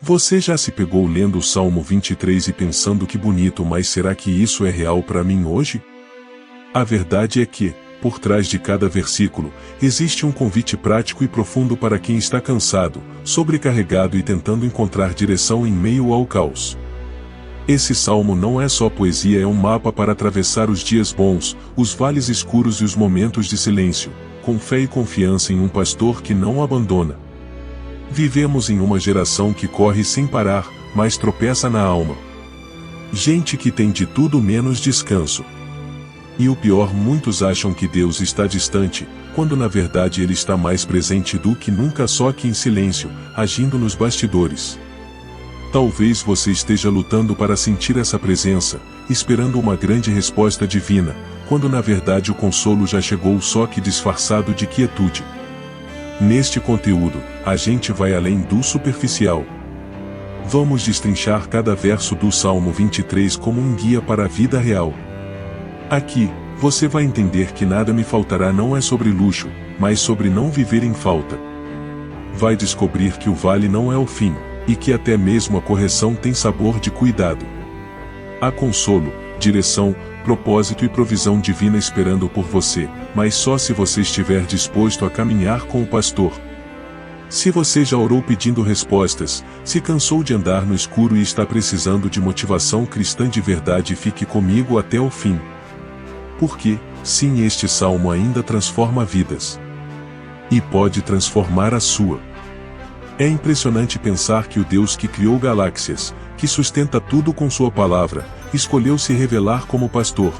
Você já se pegou lendo o Salmo 23 e pensando que bonito, mas será que isso é real para mim hoje? A verdade é que, por trás de cada versículo, existe um convite prático e profundo para quem está cansado, sobrecarregado e tentando encontrar direção em meio ao caos. Esse salmo não é só poesia, é um mapa para atravessar os dias bons, os vales escuros e os momentos de silêncio, com fé e confiança em um pastor que não abandona. Vivemos em uma geração que corre sem parar, mas tropeça na alma. Gente que tem de tudo menos descanso. E o pior, muitos acham que Deus está distante, quando na verdade Ele está mais presente do que nunca, só que em silêncio, agindo nos bastidores. Talvez você esteja lutando para sentir essa presença, esperando uma grande resposta divina, quando na verdade o consolo já chegou, só que disfarçado de quietude. Neste conteúdo, a gente vai além do superficial. Vamos destrinchar cada verso do Salmo 23 como um guia para a vida real. Aqui, você vai entender que nada me faltará não é sobre luxo, mas sobre não viver em falta. Vai descobrir que o vale não é o fim, e que até mesmo a correção tem sabor de cuidado. Há consolo, direção, propósito e provisão divina esperando por você, mas só se você estiver disposto a caminhar com o pastor. Se você já orou pedindo respostas, se cansou de andar no escuro e está precisando de motivação cristã de verdade, fique comigo até o fim. Porque, sim, este salmo ainda transforma vidas. E pode transformar a sua. É impressionante pensar que o Deus que criou galáxias, que sustenta tudo com sua palavra, escolheu se revelar como pastor.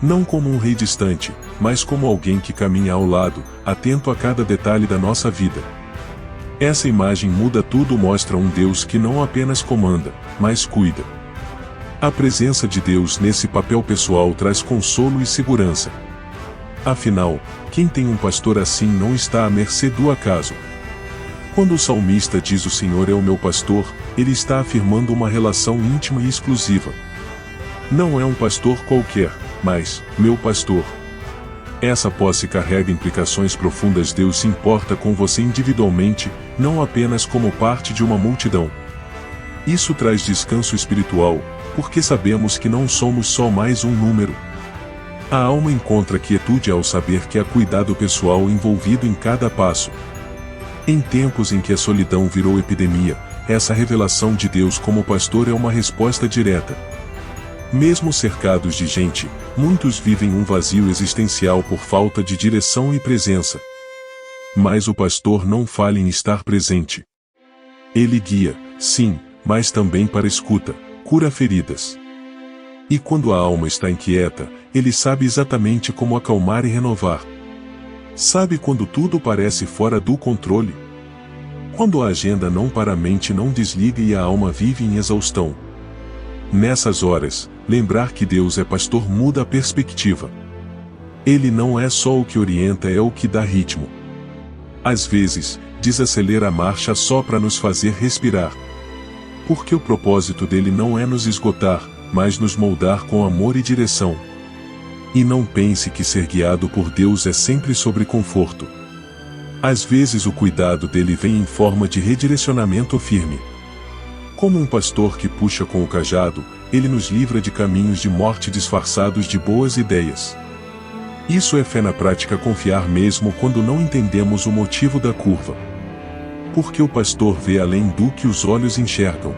Não como um rei distante, mas como alguém que caminha ao lado, atento a cada detalhe da nossa vida. Essa imagem muda tudo, mostra um Deus que não apenas comanda, mas cuida. A presença de Deus nesse papel pessoal traz consolo e segurança. Afinal, quem tem um pastor assim não está à mercê do acaso. Quando o salmista diz "O Senhor é o meu pastor", ele está afirmando uma relação íntima e exclusiva. Não é um pastor qualquer, mas meu pastor. Essa posse carrega implicações profundas. Deus se importa com você individualmente, não apenas como parte de uma multidão. Isso traz descanso espiritual, porque sabemos que não somos só mais um número. A alma encontra quietude ao saber que há cuidado pessoal envolvido em cada passo. Em tempos em que a solidão virou epidemia, essa revelação de Deus como pastor é uma resposta direta. Mesmo cercados de gente, muitos vivem um vazio existencial por falta de direção e presença. Mas o pastor não falha em estar presente. Ele guia, sim, mas também para escuta, cura feridas. E quando a alma está inquieta, ele sabe exatamente como acalmar e renovar. Sabe quando tudo parece fora do controle? Quando a agenda não para, a mente não desliga e a alma vive em exaustão. Nessas horas, lembrar que Deus é pastor muda a perspectiva. Ele não é só o que orienta, é o que dá ritmo. Às vezes, desacelera a marcha só para nos fazer respirar. Porque o propósito dele não é nos esgotar, mas nos moldar com amor e direção. E não pense que ser guiado por Deus é sempre sobre conforto. Às vezes o cuidado dele vem em forma de redirecionamento firme. Como um pastor que puxa com o cajado, ele nos livra de caminhos de morte disfarçados de boas ideias. Isso é fé na prática, confiar mesmo quando não entendemos o motivo da curva. Porque o pastor vê além do que os olhos enxergam.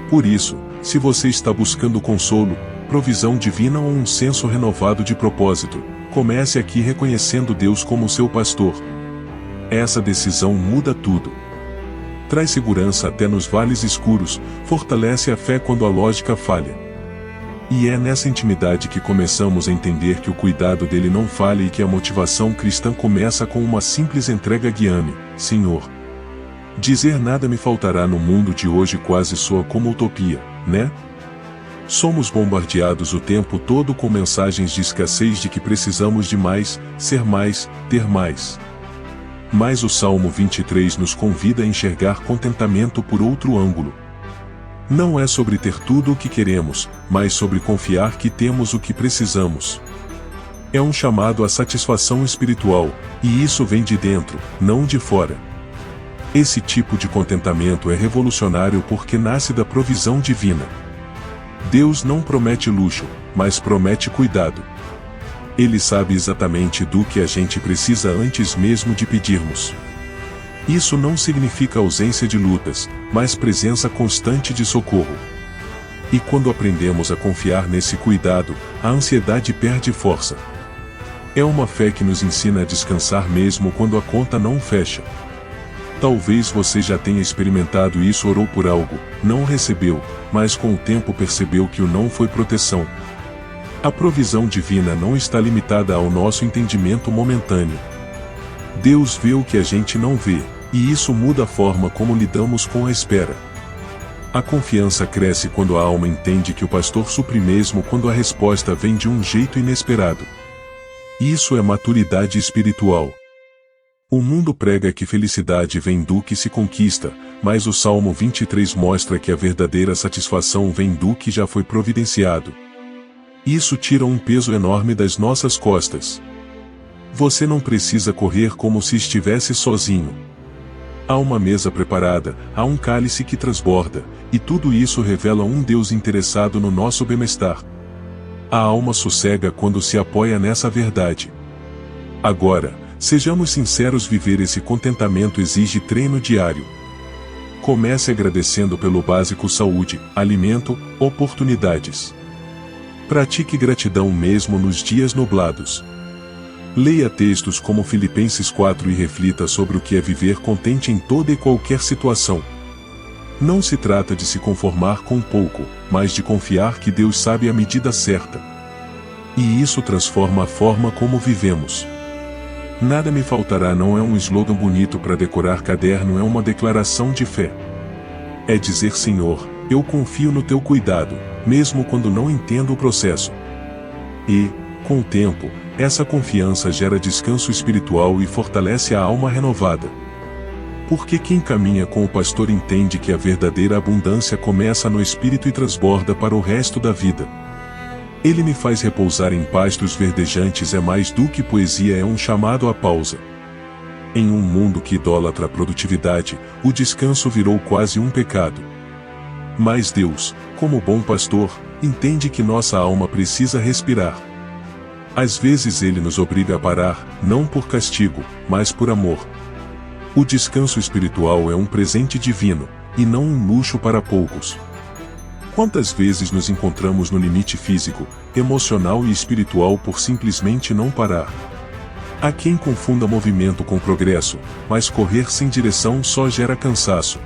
Por isso, se você está buscando consolo, provisão divina ou um senso renovado de propósito, comece aqui reconhecendo Deus como seu pastor. Essa decisão muda tudo. Traz segurança até nos vales escuros, fortalece a fé quando a lógica falha. E é nessa intimidade que começamos a entender que o cuidado dele não falha e que a motivação cristã começa com uma simples entrega: guia-me, Senhor. Dizer "nada me faltará" no mundo de hoje quase soa como utopia, né? Somos bombardeados o tempo todo com mensagens de escassez, de que precisamos de mais, ser mais, ter mais. Mas o Salmo 23 nos convida a enxergar contentamento por outro ângulo. Não é sobre ter tudo o que queremos, mas sobre confiar que temos o que precisamos. É um chamado à satisfação espiritual, e isso vem de dentro, não de fora. Esse tipo de contentamento é revolucionário porque nasce da provisão divina. Deus não promete luxo, mas promete cuidado. Ele sabe exatamente do que a gente precisa antes mesmo de pedirmos. Isso não significa ausência de lutas, mas presença constante de socorro. E quando aprendemos a confiar nesse cuidado, a ansiedade perde força. É uma fé que nos ensina a descansar mesmo quando a conta não fecha. Talvez você já tenha experimentado isso, orou por algo, não recebeu, mas com o tempo percebeu que o não foi proteção. A provisão divina não está limitada ao nosso entendimento momentâneo. Deus vê o que a gente não vê, e isso muda a forma como lidamos com a espera. A confiança cresce quando a alma entende que o pastor supre mesmo quando a resposta vem de um jeito inesperado. Isso é maturidade espiritual. O mundo prega que felicidade vem do que se conquista, mas o Salmo 23 mostra que a verdadeira satisfação vem do que já foi providenciado. Isso tira um peso enorme das nossas costas. Você não precisa correr como se estivesse sozinho. Há uma mesa preparada, há um cálice que transborda, e tudo isso revela um Deus interessado no nosso bem-estar. A alma sossega quando se apoia nessa verdade. Agora, sejamos sinceros, viver esse contentamento exige treino diário. Comece agradecendo pelo básico: saúde, alimento, oportunidades. Pratique gratidão mesmo nos dias nublados. Leia textos como Filipenses 4 e reflita sobre o que é viver contente em toda e qualquer situação. Não se trata de se conformar com pouco, mas de confiar que Deus sabe a medida certa. E isso transforma a forma como vivemos. Nada me faltará não é um slogan bonito para decorar caderno, é uma declaração de fé. É dizer: Senhor, eu confio no teu cuidado, mesmo quando não entendo o processo. E, com o tempo, essa confiança gera descanso espiritual e fortalece a alma renovada. Porque quem caminha com o pastor entende que a verdadeira abundância começa no espírito e transborda para o resto da vida. Ele me faz repousar em pastos verdejantes é mais do que poesia, é um chamado à pausa. Em um mundo que idolatra a produtividade, o descanso virou quase um pecado. Mas Deus, como bom pastor, entende que nossa alma precisa respirar. Às vezes Ele nos obriga a parar, não por castigo, mas por amor. O descanso espiritual é um presente divino, e não um luxo para poucos. Quantas vezes nos encontramos no limite físico, emocional e espiritual por simplesmente não parar? Há quem confunda movimento com progresso, mas correr sem direção só gera cansaço.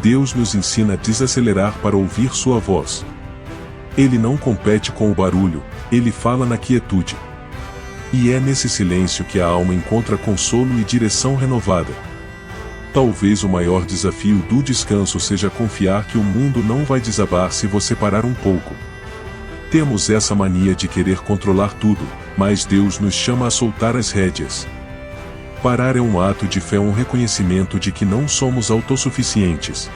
Deus nos ensina a desacelerar para ouvir sua voz. Ele não compete com o barulho, ele fala na quietude. E é nesse silêncio que a alma encontra consolo e direção renovada. Talvez o maior desafio do descanso seja confiar que o mundo não vai desabar se você parar um pouco. Temos essa mania de querer controlar tudo, mas Deus nos chama a soltar as rédeas. Parar é um ato de fé, um reconhecimento de que não somos autossuficientes.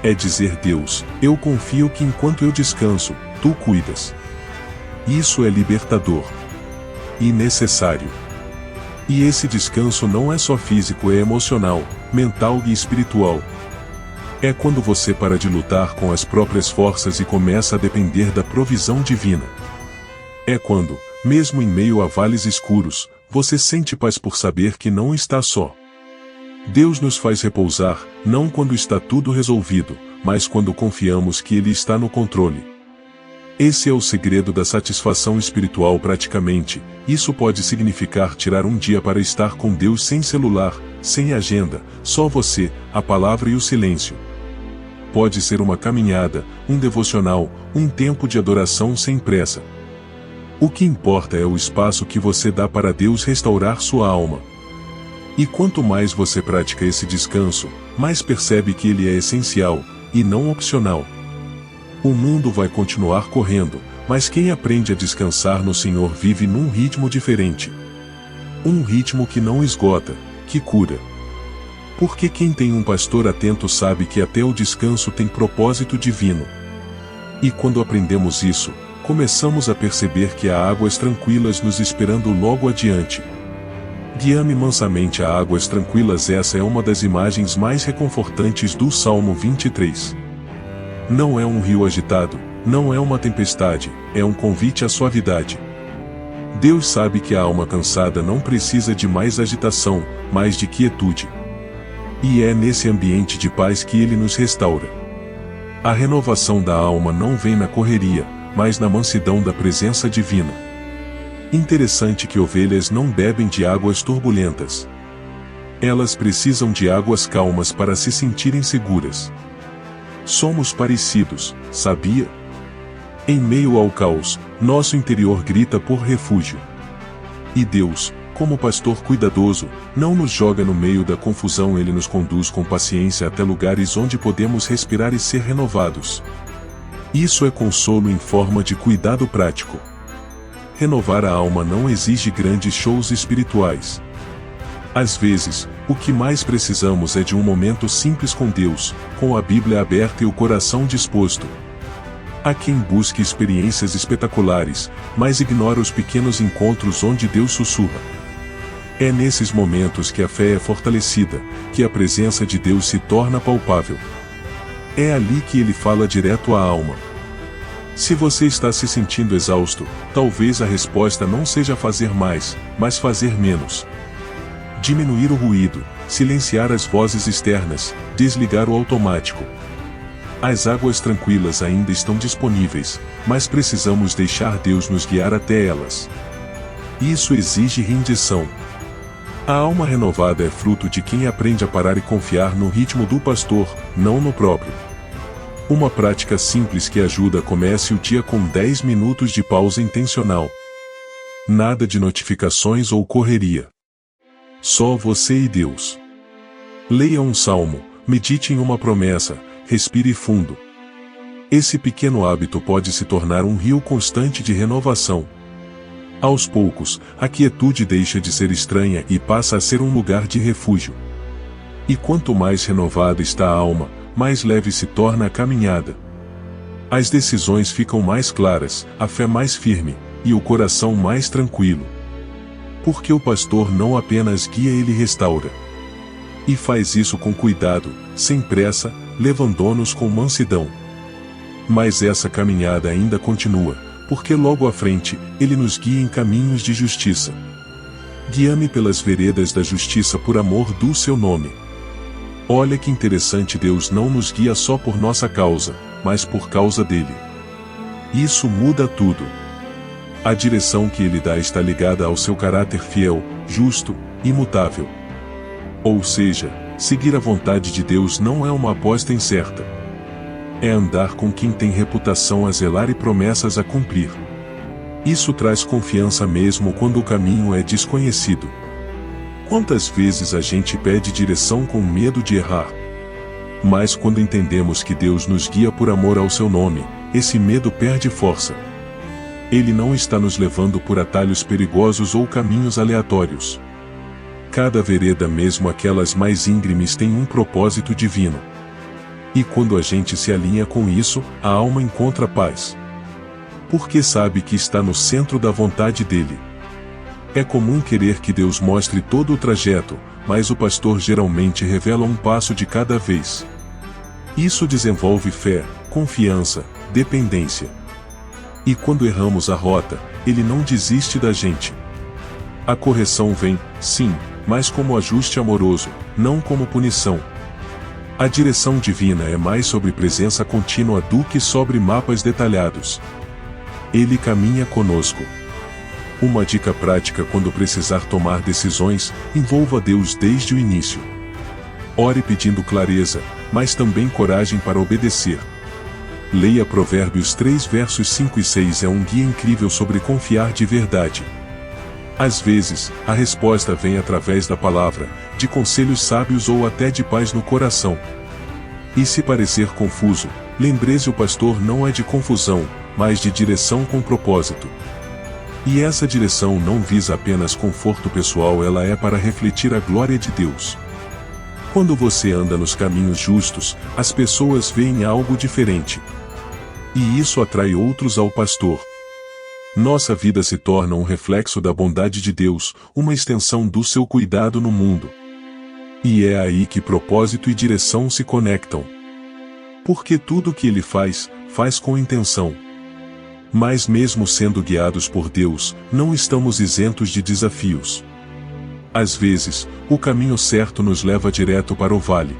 É dizer: Deus, eu confio que enquanto eu descanso, tu cuidas. Isso é libertador. E necessário. E esse descanso não é só físico, é emocional, mental e espiritual. É quando você para de lutar com as próprias forças e começa a depender da provisão divina. É quando, mesmo em meio a vales escuros, você sente paz por saber que não está só. Deus nos faz repousar, não quando está tudo resolvido, mas quando confiamos que Ele está no controle. Esse é o segredo da satisfação espiritual. Praticamente, isso pode significar tirar um dia para estar com Deus sem celular, sem agenda, só você, a palavra e o silêncio. Pode ser uma caminhada, um devocional, um tempo de adoração sem pressa. O que importa é o espaço que você dá para Deus restaurar sua alma. E quanto mais você pratica esse descanso, mais percebe que ele é essencial, e não opcional. O mundo vai continuar correndo, mas quem aprende a descansar no Senhor vive num ritmo diferente. Um ritmo que não esgota, que cura. Porque quem tem um pastor atento sabe que até o descanso tem propósito divino. E quando aprendemos isso, começamos a perceber que há águas tranquilas nos esperando logo adiante. Guia-me mansamente a águas tranquilas. Essa é uma das imagens mais reconfortantes do Salmo 23. Não é um rio agitado, não é uma tempestade, é um convite à suavidade. Deus sabe que a alma cansada não precisa de mais agitação, mas de quietude. E é nesse ambiente de paz que Ele nos restaura. A renovação da alma não vem na correria, mas na mansidão da presença divina. Interessante que ovelhas não bebem de águas turbulentas. Elas precisam de águas calmas para se sentirem seguras. Somos parecidos, sabia? Em meio ao caos, nosso interior grita por refúgio. E Deus, como pastor cuidadoso, não nos joga no meio da confusão. Ele nos conduz com paciência até lugares onde podemos respirar e ser renovados. Isso é consolo em forma de cuidado prático. Renovar a alma não exige grandes shows espirituais. Às vezes, o que mais precisamos é de um momento simples com Deus, com a Bíblia aberta e o coração disposto. Há quem busque experiências espetaculares, mas ignora os pequenos encontros onde Deus sussurra. É nesses momentos que a fé é fortalecida, que a presença de Deus se torna palpável. É ali que Ele fala direto à alma. Se você está se sentindo exausto, talvez a resposta não seja fazer mais, mas fazer menos. Diminuir o ruído, silenciar as vozes externas, desligar o automático. As águas tranquilas ainda estão disponíveis, mas precisamos deixar Deus nos guiar até elas. Isso exige rendição. A alma renovada é fruto de quem aprende a parar e confiar no ritmo do pastor, não no próprio. Uma prática simples que ajuda: comece o dia com 10 minutos de pausa intencional. Nada de notificações ou correria. Só você e Deus. Leia um salmo, medite em uma promessa, respire fundo. Esse pequeno hábito pode se tornar um rio constante de renovação. Aos poucos, a quietude deixa de ser estranha e passa a ser um lugar de refúgio. E quanto mais renovada está a alma, mais leve se torna a caminhada. As decisões ficam mais claras, a fé mais firme, e o coração mais tranquilo. Porque o pastor não apenas guia, ele restaura. E faz isso com cuidado, sem pressa, levando-nos com mansidão. Mas essa caminhada ainda continua, porque logo à frente, ele nos guia em caminhos de justiça. Guia-me pelas veredas da justiça por amor do seu nome. Olha que interessante, Deus não nos guia só por nossa causa, mas por causa dele. Isso muda tudo. A direção que ele dá está ligada ao seu caráter fiel, justo, imutável. Ou seja, seguir a vontade de Deus não é uma aposta incerta. É andar com quem tem reputação a zelar e promessas a cumprir. Isso traz confiança mesmo quando o caminho é desconhecido. Quantas vezes a gente pede direção com medo de errar? Mas quando entendemos que Deus nos guia por amor ao seu nome, esse medo perde força. Ele não está nos levando por atalhos perigosos ou caminhos aleatórios. Cada vereda, mesmo aquelas mais íngremes, tem um propósito divino. E quando a gente se alinha com isso, a alma encontra paz. Porque sabe que está no centro da vontade dele. É comum querer que Deus mostre todo o trajeto, mas o pastor geralmente revela um passo de cada vez. Isso desenvolve fé, confiança, dependência. E quando erramos a rota, ele não desiste da gente. A correção vem, sim, mas como ajuste amoroso, não como punição. A direção divina é mais sobre presença contínua do que sobre mapas detalhados. Ele caminha conosco. Uma dica prática: quando precisar tomar decisões, envolva Deus desde o início. Ore pedindo clareza, mas também coragem para obedecer. Leia Provérbios 3 versos 5 e 6, é um guia incrível sobre confiar de verdade. Às vezes, a resposta vem através da palavra, de conselhos sábios ou até de paz no coração. E se parecer confuso, lembre-se: o pastor não é de confusão, mas de direção com propósito. E essa direção não visa apenas conforto pessoal, ela é para refletir a glória de Deus. Quando você anda nos caminhos justos, as pessoas veem algo diferente. E isso atrai outros ao pastor. Nossa vida se torna um reflexo da bondade de Deus, uma extensão do seu cuidado no mundo. E é aí que propósito e direção se conectam. Porque tudo o que ele faz, faz com intenção. Mas mesmo sendo guiados por Deus, não estamos isentos de desafios. Às vezes, o caminho certo nos leva direto para o vale.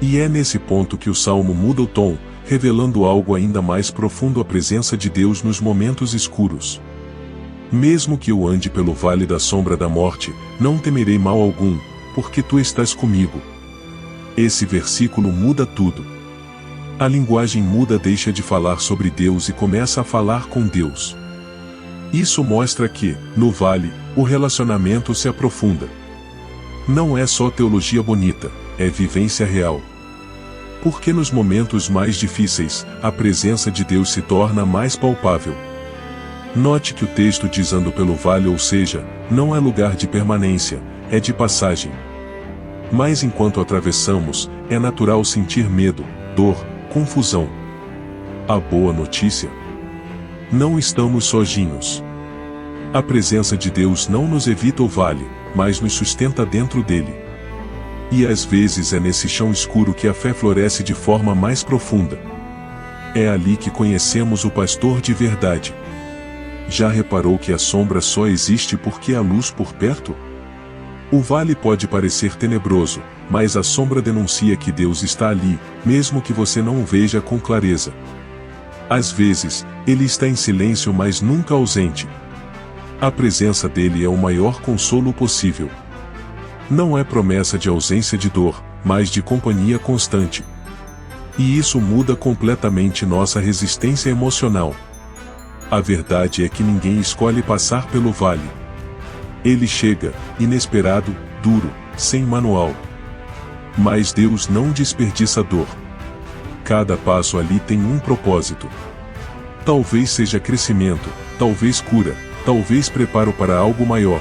E é nesse ponto que o Salmo muda o tom, revelando algo ainda mais profundo: a presença de Deus nos momentos escuros. Mesmo que eu ande pelo vale da sombra da morte, não temerei mal algum, porque tu estás comigo. Esse versículo muda tudo. A linguagem muda, deixa de falar sobre Deus e começa a falar com Deus. Isso mostra que, no vale, o relacionamento se aprofunda. Não é só teologia bonita, é vivência real. Porque nos momentos mais difíceis, a presença de Deus se torna mais palpável. Note que o texto diz ando pelo vale, ou seja, não é lugar de permanência, é de passagem. Mas enquanto atravessamos, é natural sentir medo, dor, confusão. A boa notícia: não estamos sozinhos. A presença de Deus não nos evita o vale, mas nos sustenta dentro dele. E às vezes é nesse chão escuro que a fé floresce de forma mais profunda. É ali que conhecemos o pastor de verdade. Já reparou que a sombra só existe porque há luz por perto? O vale pode parecer tenebroso, mas a sombra denuncia que Deus está ali, mesmo que você não o veja com clareza. Às vezes, ele está em silêncio, mas nunca ausente. A presença dele é o maior consolo possível. Não é promessa de ausência de dor, mas de companhia constante. E isso muda completamente nossa resistência emocional. A verdade é que ninguém escolhe passar pelo vale. Ele chega, inesperado, duro, sem manual. Mas Deus não desperdiça dor. Cada passo ali tem um propósito. Talvez seja crescimento, talvez cura, talvez preparo para algo maior.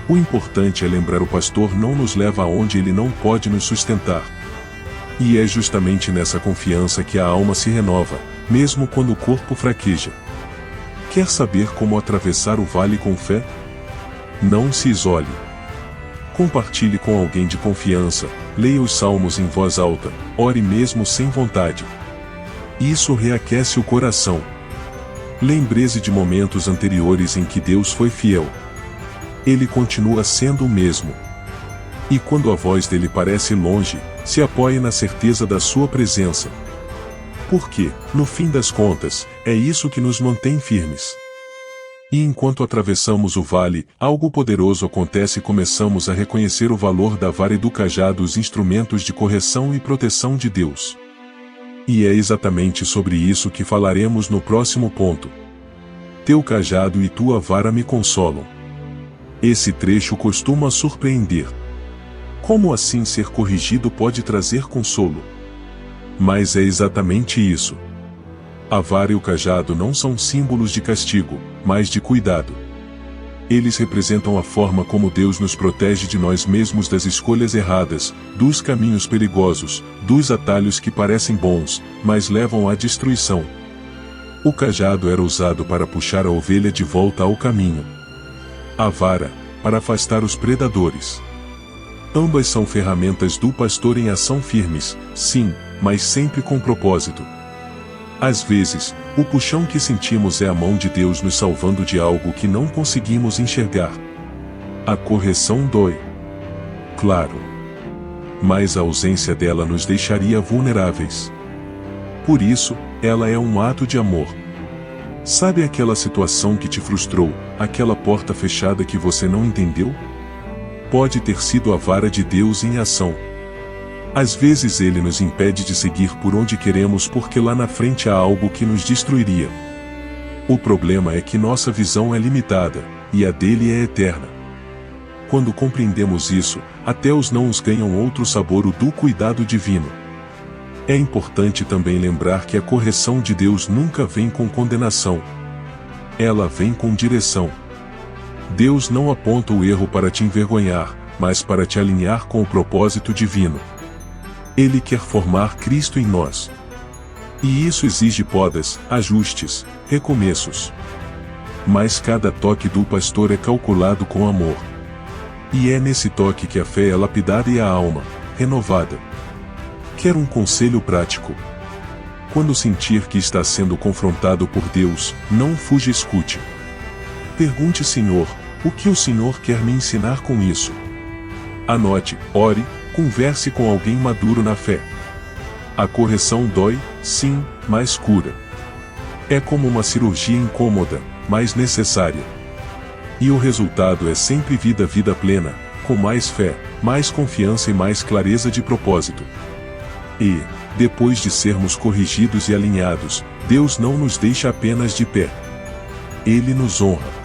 O importante é lembrar: o pastor não nos leva aonde ele não pode nos sustentar. E é justamente nessa confiança que a alma se renova, mesmo quando o corpo fraqueja. Quer saber como atravessar o vale com fé? Não se isole. Compartilhe com alguém de confiança, leia os salmos em voz alta, ore mesmo sem vontade. Isso reaquece o coração. Lembre-se de momentos anteriores em que Deus foi fiel. Ele continua sendo o mesmo. E quando a voz dele parece longe, se apoie na certeza da sua presença. Porque, no fim das contas, é isso que nos mantém firmes. E enquanto atravessamos o vale, algo poderoso acontece: começamos a reconhecer o valor da vara e do cajado, os instrumentos de correção e proteção de Deus. E é exatamente sobre isso que falaremos no próximo ponto. Teu cajado e tua vara me consolam. Esse trecho costuma surpreender. Como assim ser corrigido pode trazer consolo? Mas é exatamente isso. A vara e o cajado não são símbolos de castigo, mas de cuidado. Eles representam a forma como Deus nos protege de nós mesmos, das escolhas erradas, dos caminhos perigosos, dos atalhos que parecem bons, mas levam à destruição. O cajado era usado para puxar a ovelha de volta ao caminho. A vara, para afastar os predadores. Ambas são ferramentas do pastor em ação, firmes, sim, mas sempre com propósito. Às vezes, o puxão que sentimos é a mão de Deus nos salvando de algo que não conseguimos enxergar. A correção dói. Claro. Mas a ausência dela nos deixaria vulneráveis. Por isso, ela é um ato de amor. Sabe aquela situação que te frustrou, aquela porta fechada que você não entendeu? Pode ter sido a vara de Deus em ação. Às vezes ele nos impede de seguir por onde queremos porque lá na frente há algo que nos destruiria. O problema é que nossa visão é limitada, e a dele é eterna. Quando compreendemos isso, até os nãos ganham outro sabor, o do cuidado divino. É importante também lembrar que a correção de Deus nunca vem com condenação. Ela vem com direção. Deus não aponta o erro para te envergonhar, mas para te alinhar com o propósito divino. Ele quer formar Cristo em nós. E isso exige podas, ajustes, recomeços. mas cada toque do pastor é calculado com amor. E é nesse toque que a fé é lapidada e a alma, renovada. Quer um conselho prático? Quando sentir que está sendo confrontado por Deus, não fuja, escute. Pergunte: Senhor, o que o Senhor quer me ensinar com isso? Anote, ore, converse com alguém maduro na fé. A correção dói, sim, mas cura. É como uma cirurgia incômoda, mas necessária. E o resultado é sempre vida plena, com mais fé, mais confiança e mais clareza de propósito. E, depois de sermos corrigidos e alinhados, Deus não nos deixa apenas de pé. Ele nos honra.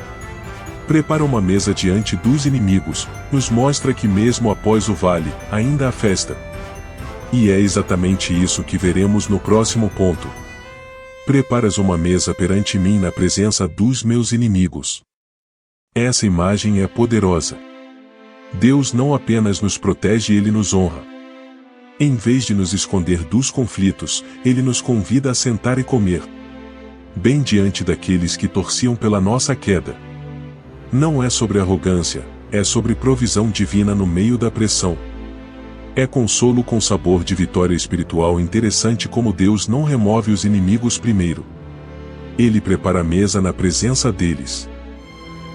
Prepara uma mesa diante dos inimigos, nos mostra que mesmo após o vale, ainda há festa. E é exatamente isso que veremos no próximo ponto. Preparas uma mesa perante mim na presença dos meus inimigos. Essa imagem é poderosa. Deus não apenas nos protege, Ele nos honra. Em vez de nos esconder dos conflitos, Ele nos convida a sentar e comer. Bem diante daqueles que torciam pela nossa queda. Não é sobre arrogância, é sobre provisão divina no meio da pressão. É consolo com sabor de vitória espiritual. Interessante como Deus não remove os inimigos primeiro. Ele prepara a mesa na presença deles.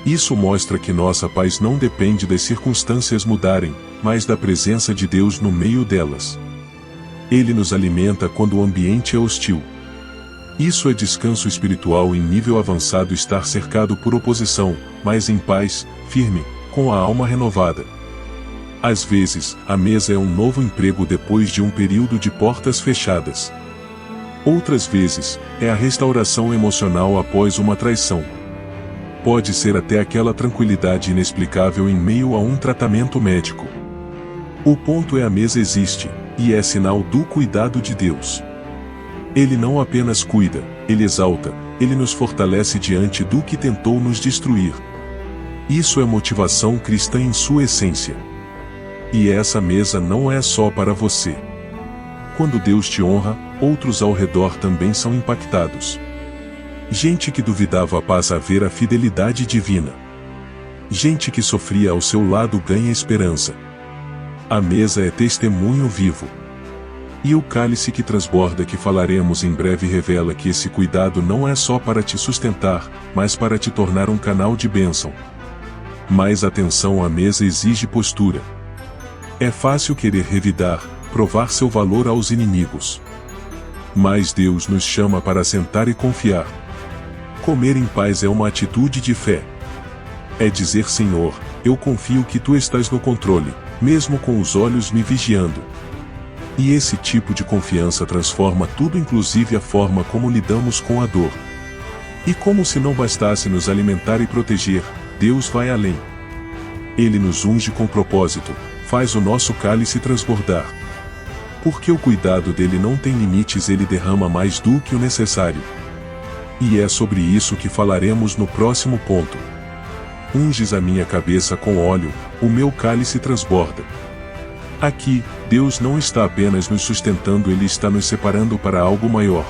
Isso mostra que nossa paz não depende das circunstâncias mudarem, mas da presença de Deus no meio delas. Ele nos alimenta quando o ambiente é hostil. Isso é descanso espiritual em nível avançado, estar cercado por oposição, mas em paz, firme, com a alma renovada. Às vezes, a mesa é um novo emprego depois de um período de portas fechadas. Outras vezes, é a restauração emocional após uma traição. Pode ser até aquela tranquilidade inexplicável em meio a um tratamento médico. O ponto é: a mesa existe, e é sinal do cuidado de Deus. Ele não apenas cuida, Ele exalta, Ele nos fortalece diante do que tentou nos destruir. Isso é motivação cristã em sua essência. E essa mesa não é só para você. Quando Deus te honra, outros ao redor também são impactados. Gente que duvidava passa a ver a fidelidade divina. Gente que sofria ao seu lado ganha esperança. A mesa é testemunho vivo. E o cálice que transborda, que falaremos em breve, revela que esse cuidado não é só para te sustentar, mas para te tornar um canal de bênção. Mas atenção, a mesa exige postura. É fácil querer revidar, provar seu valor aos inimigos. Mas Deus nos chama para sentar e confiar. Comer em paz é uma atitude de fé. É dizer: Senhor, eu confio que Tu estás no controle, mesmo com os olhos me vigiando. E esse tipo de confiança transforma tudo, inclusive a forma como lidamos com a dor. E como se não bastasse nos alimentar e proteger, Deus vai além. Ele nos unge com propósito, faz o nosso cálice transbordar. Porque o cuidado dele não tem limites, ele derrama mais do que o necessário. E é sobre isso que falaremos no próximo ponto. Unges a minha cabeça com óleo, o meu cálice transborda. Aqui, Deus não está apenas nos sustentando, Ele está nos separando para algo maior.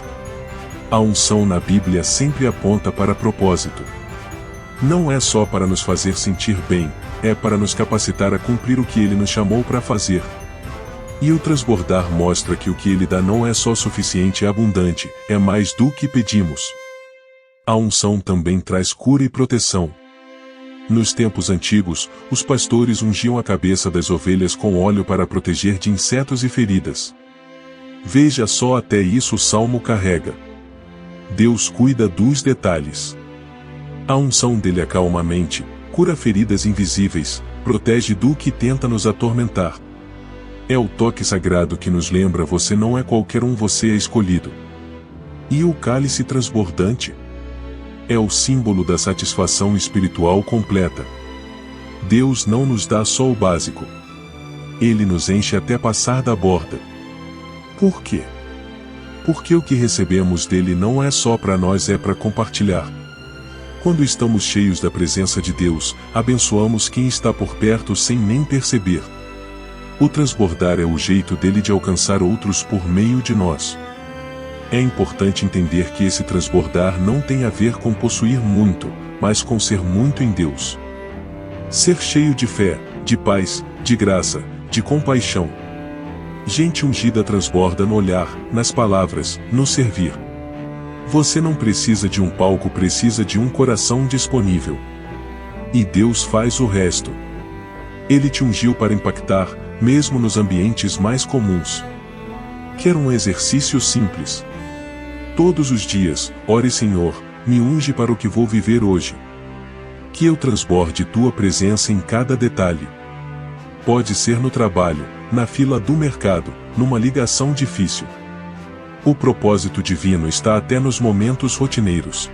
A unção na Bíblia sempre aponta para propósito. Não é só para nos fazer sentir bem, é para nos capacitar a cumprir o que Ele nos chamou para fazer. E o transbordar mostra que o que Ele dá não é só suficiente e abundante, é mais do que pedimos. A unção também traz cura e proteção. Nos tempos antigos, os pastores ungiam a cabeça das ovelhas com óleo para proteger de insetos e feridas. Veja só, até isso o Salmo carrega. Deus cuida dos detalhes. A unção dele acalma a mente, cura feridas invisíveis, protege do que tenta nos atormentar. É o toque sagrado que nos lembra: você não é qualquer um, você é escolhido. E o cálice transbordante? É o símbolo da satisfação espiritual completa. Deus não nos dá só o básico. Ele nos enche até passar da borda. Por quê? Porque o que recebemos dele não é só para nós, é para compartilhar. Quando estamos cheios da presença de Deus, abençoamos quem está por perto sem nem perceber. O transbordar é o jeito dele de alcançar outros por meio de nós. É importante entender que esse transbordar não tem a ver com possuir muito, mas com ser muito em Deus. Ser cheio de fé, de paz, de graça, de compaixão. Gente ungida transborda no olhar, nas palavras, no servir. Você não precisa de um palco, precisa de um coração disponível. E Deus faz o resto. Ele te ungiu para impactar, mesmo nos ambientes mais comuns. Quer um exercício simples? Todos os dias, ore: Senhor, me unge para o que vou viver hoje. Que eu transborde tua presença em cada detalhe. Pode ser no trabalho, na fila do mercado, numa ligação difícil. O propósito divino está até nos momentos rotineiros.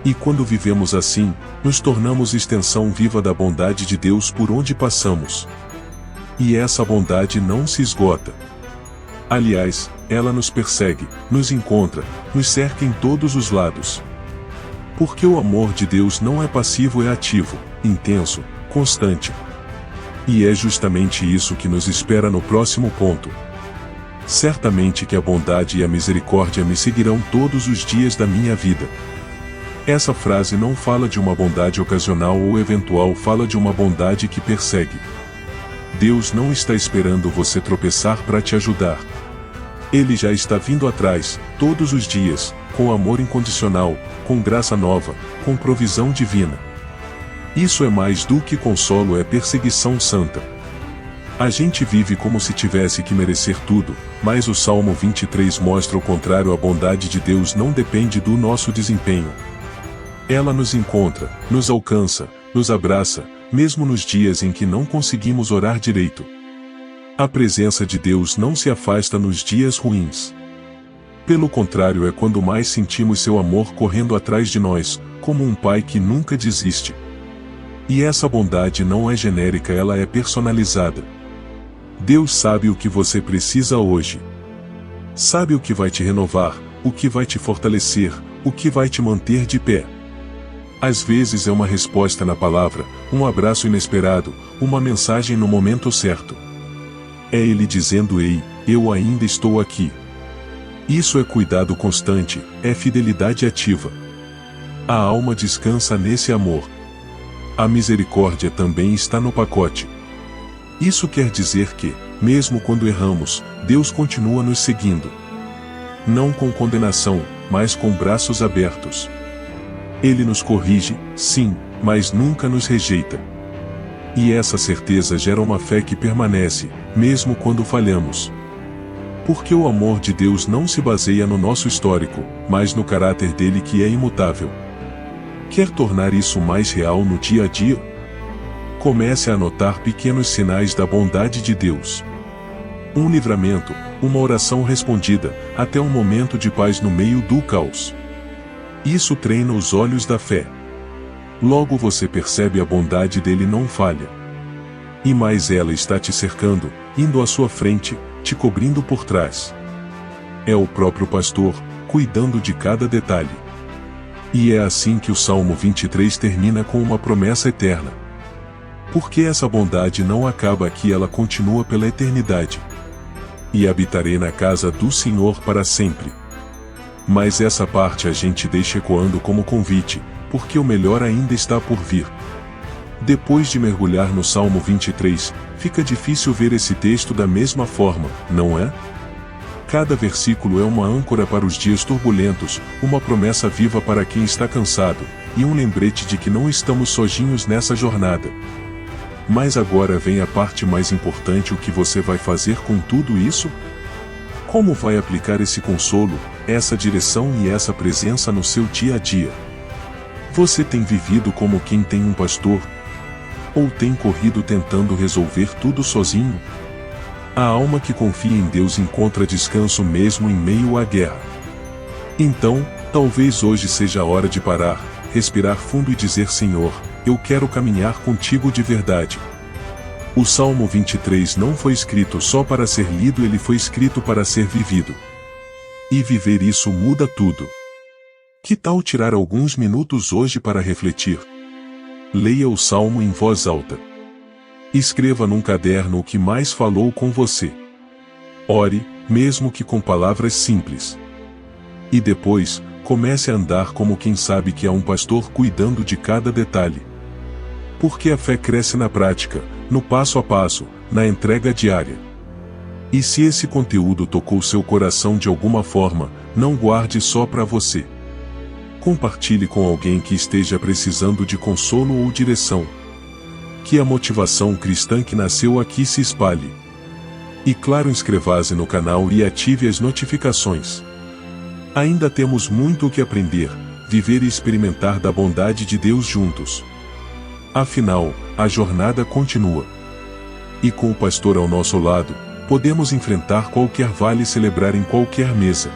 E quando vivemos assim, nos tornamos extensão viva da bondade de Deus por onde passamos. E essa bondade não se esgota. Aliás, ela nos persegue, nos encontra, nos cerca em todos os lados. Porque o amor de Deus não é passivo, é ativo, intenso, constante. E é justamente isso que nos espera no próximo ponto. Certamente que a bondade e a misericórdia me seguirão todos os dias da minha vida. Essa frase não fala de uma bondade ocasional ou eventual, fala de uma bondade que persegue. Deus não está esperando você tropeçar para te ajudar. Ele já está vindo atrás, todos os dias, com amor incondicional, com graça nova, com provisão divina. Isso é mais do que consolo, é perseguição santa. A gente vive como se tivesse que merecer tudo, mas o Salmo 23 mostra o contrário. A bondade de Deus não depende do nosso desempenho. Ela nos encontra, nos alcança, nos abraça, mesmo nos dias em que não conseguimos orar direito. A presença de Deus não se afasta nos dias ruins. Pelo contrário, é quando mais sentimos seu amor correndo atrás de nós, como um pai que nunca desiste. E essa bondade não é genérica, ela é personalizada. Deus sabe o que você precisa hoje. Sabe o que vai te renovar, o que vai te fortalecer, o que vai te manter de pé. Às vezes é uma resposta na palavra, um abraço inesperado, uma mensagem no momento certo. É Ele dizendo: ei, eu ainda estou aqui. Isso é cuidado constante, é fidelidade ativa. A alma descansa nesse amor. A misericórdia também está no pacote. Isso quer dizer que, mesmo quando erramos, Deus continua nos seguindo. Não com condenação, mas com braços abertos. Ele nos corrige, sim, mas nunca nos rejeita. E essa certeza gera uma fé que permanece, mesmo quando falhamos. Porque o amor de Deus não se baseia no nosso histórico, mas no caráter dele que é imutável. Quer tornar isso mais real no dia a dia? Comece a anotar pequenos sinais da bondade de Deus. Um livramento, uma oração respondida, até um momento de paz no meio do caos. Isso treina os olhos da fé. Logo você percebe a bondade dele não falha. E mais, ela está te cercando, indo à sua frente, te cobrindo por trás. É o próprio pastor, cuidando de cada detalhe. E é assim que o Salmo 23 termina, com uma promessa eterna. Porque essa bondade não acaba aqui, ela continua pela eternidade. E habitarei na casa do Senhor para sempre. Mas essa parte a gente deixa ecoando como convite, porque o melhor ainda está por vir. Depois de mergulhar no Salmo 23, fica difícil ver esse texto da mesma forma, não é? Cada versículo é uma âncora para os dias turbulentos, uma promessa viva para quem está cansado, e um lembrete de que não estamos sozinhos nessa jornada. Mas agora vem a parte mais importante: o que você vai fazer com tudo isso? Como vai aplicar esse consolo, essa direção e essa presença no seu dia a dia? Você tem vivido como quem tem um pastor? Ou tem corrido tentando resolver tudo sozinho? A alma que confia em Deus encontra descanso mesmo em meio à guerra. Então, talvez hoje seja a hora de parar, respirar fundo e dizer: Senhor, eu quero caminhar contigo de verdade. O Salmo 23 não foi escrito só para ser lido, ele foi escrito para ser vivido. E viver isso muda tudo. Que tal tirar alguns minutos hoje para refletir? Leia o Salmo em voz alta. Escreva num caderno o que mais falou com você. Ore, mesmo que com palavras simples. E depois, comece a andar como quem sabe que há um pastor cuidando de cada detalhe. Porque a fé cresce na prática, no passo a passo, na entrega diária. E se esse conteúdo tocou seu coração de alguma forma, não guarde só para você. Compartilhe com alguém que esteja precisando de consolo ou direção. Que a motivação cristã que nasceu aqui se espalhe. E claro, inscreva-se no canal e ative as notificações. Ainda temos muito o que aprender, viver e experimentar da bondade de Deus juntos. Afinal, a jornada continua. E com o pastor ao nosso lado, podemos enfrentar qualquer vale e celebrar em qualquer mesa.